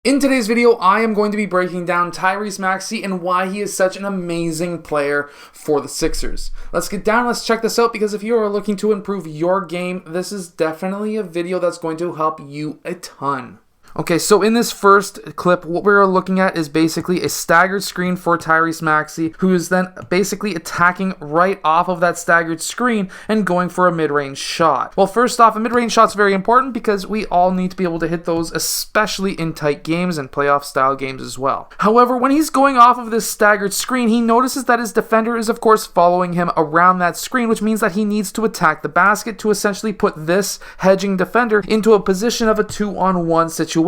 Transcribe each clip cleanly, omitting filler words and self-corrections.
In today's video, I am going to be breaking down Tyrese Maxey and why he is such an amazing player for the Sixers. Let's get down, let's check this out, because if you are looking to improve your game, this is definitely a video that's going to help you a ton. Okay, so in this first clip, what we're looking at is basically a staggered screen for Tyrese Maxey, who is then basically attacking right off of that staggered screen and going for a mid-range shot. Well, first off, a mid-range shot's very important because we all need to be able to hit those, especially in tight games and playoff-style games as well. However, when he's going off of this staggered screen, he notices that his defender is, of course, following him around that screen, which means that he needs to attack the basket to essentially put this hedging defender into a position of a 2-on-1 situation.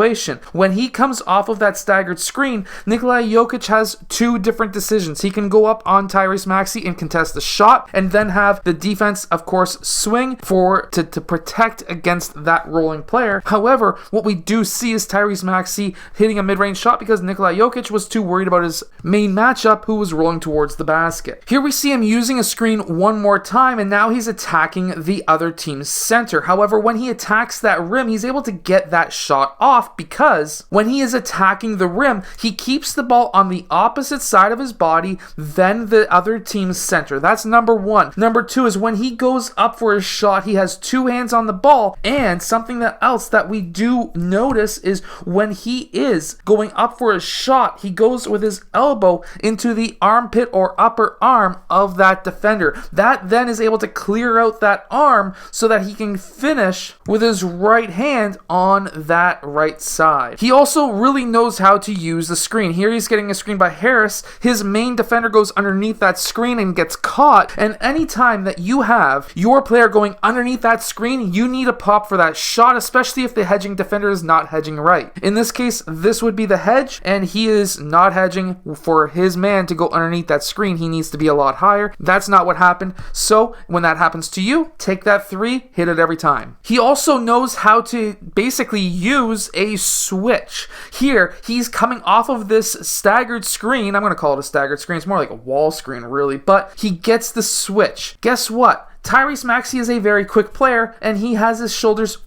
When he comes off of that staggered screen, Nikola Jokic has two different decisions. He can go up on Tyrese Maxey and contest the shot, and then have the defense, of course, swing to protect against that rolling player. However, what we do see is Tyrese Maxey hitting a mid-range shot because Nikola Jokic was too worried about his main matchup, who was rolling towards the basket. Here we see him using a screen one more time, and now he's attacking the other team's center. However, when he attacks that rim, he's able to get that shot off, because when he is attacking the rim, he keeps the ball on the opposite side of his body than the other team's center. That's number one. Number two is when he goes up for his shot, he has two hands on the ball, and something else that we do notice is when he is going up for his shot, he goes with his elbow into the armpit or upper arm of that defender. That then is able to clear out that arm so that he can finish with his right hand on that right side. He also really knows how to use the screen. Here he's getting a screen by Harris. His main defender goes underneath that screen and gets caught. And anytime that you have your player going underneath that screen, you need a pop for that shot, especially if the hedging defender is not hedging right. In this case, this would be the hedge, and he is not hedging for his man to go underneath that screen. He needs to be a lot higher. That's not what happened. So when that happens to you, take that three, hit it every time. He also knows how to basically use a switch. Here, he's coming off of this staggered screen. I'm going to call it a staggered screen. It's more like a wall screen, really, but he gets the switch. Guess what? Tyrese Maxey is a very quick player, and he has his shoulders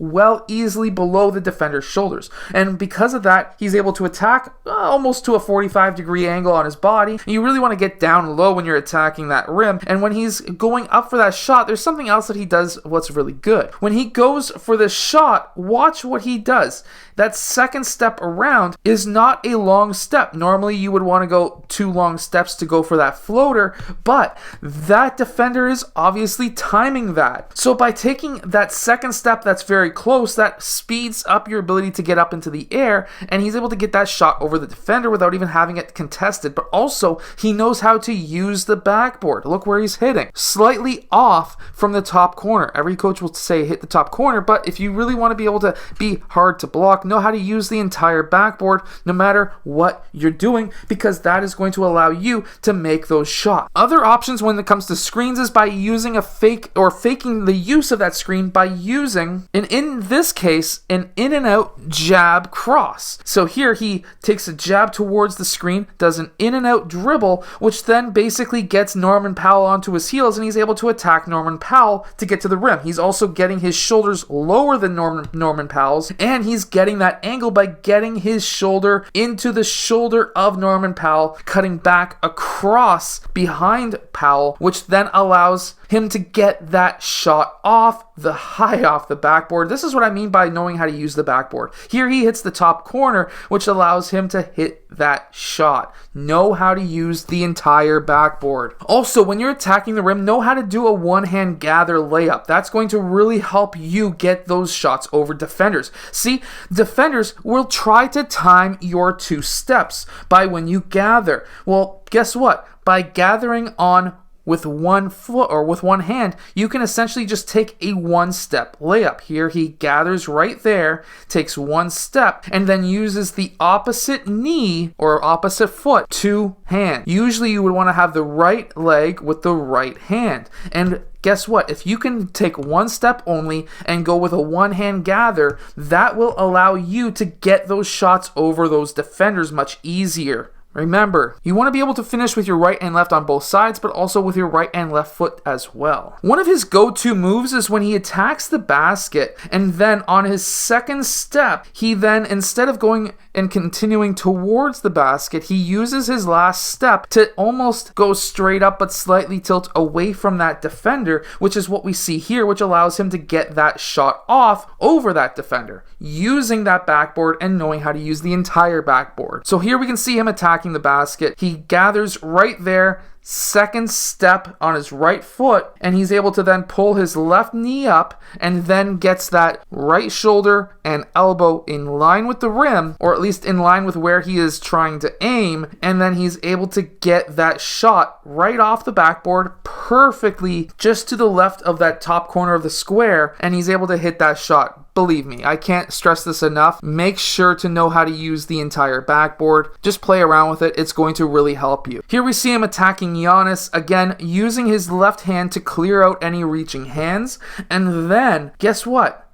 easily below the defender's shoulders. And because of that, he's able to attack almost to a 45-degree angle on his body. And you really want to get down low when you're attacking that rim. And when he's going up for that shot, there's something else that he does what's really good. When he goes for the shot, watch what he does. That second step around is not a long step. Normally, you would want to go two long steps to go for that floater, but that defender is obviously timing that. So by taking that second step that's very close, that speeds up your ability to get up into the air, and he's able to get that shot over the defender without even having it contested. But also, he knows how to use the backboard. Look where he's hitting. Slightly off from the top corner. Every coach will say hit the top corner, but if you really want to be able to be hard to block, know how to use the entire backboard no matter what you're doing, because that is going to allow you to make those shots. Other options when it comes to screens is by using a faking the use of that screen by using, and in this case, an in and out jab cross. So here he takes a jab towards the screen, does an in and out dribble, which then basically gets Norman Powell onto his heels, and he's able to attack Norman Powell to get to the rim. He's also getting his shoulders lower than Norman Powell's, and he's getting that angle by getting his shoulder into the shoulder of Norman Powell, cutting back across behind Powell, which then allows him to get that shot off the backboard. This is what I mean by knowing how to use the backboard. Here he hits the top corner, which allows him to hit that shot. Know how to use the entire backboard. Also, when you're attacking the rim, know how to do a one-hand gather layup. That's going to really help you get those shots over defenders. See, defenders will try to time your two steps by when you gather. Well, guess what? By gathering on with one foot or with one hand, you can essentially just take a one-step layup. Here he gathers right there, takes one step, and then uses the opposite knee or opposite foot to hand. Usually you would want to have the right leg with the right hand. And guess what? If you can take one step only and go with a one-hand gather, that will allow you to get those shots over those defenders much easier. Remember, you want to be able to finish with your right and left on both sides, but also with your right and left foot as well. One of his go-to moves is when he attacks the basket, and then on his second step, he then, instead of going and continuing towards the basket, he uses his last step to almost go straight up but slightly tilt away from that defender, which is what we see here, which allows him to get that shot off over that defender, using that backboard and knowing how to use the entire backboard. So here we can see him attacking the basket. He gathers right there, second step on his right foot, and he's able to then pull his left knee up and then gets that right shoulder and elbow in line with the rim, or at least in line with where he is trying to aim, and then he's able to get that shot right off the backboard perfectly just to the left of that top corner of the square, and he's able to hit that shot. Believe me, I can't stress this enough. Make sure to know how to use the entire backboard. Just play around with it. It's going to really help you. Here we see him attacking Giannis, again, using his left hand to clear out any reaching hands. And then, guess what?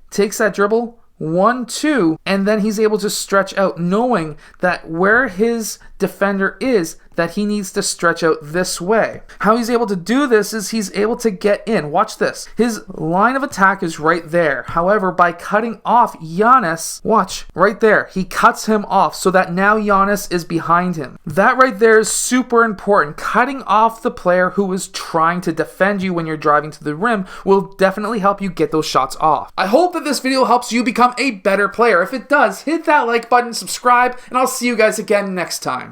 Takes that dribble, 1-2, and then he's able to stretch out, knowing that where his defender is, that he needs to stretch out this way. How he's able to do this is he's able to get in. Watch this. His line of attack is right there. However, by cutting off Giannis, watch, right there, he cuts him off so that now Giannis is behind him. That right there is super important. Cutting off the player who is trying to defend you when you're driving to the rim will definitely help you get those shots off. I hope that this video helps you become a better player. If it does, hit that like button, subscribe, and I'll see you guys again next time.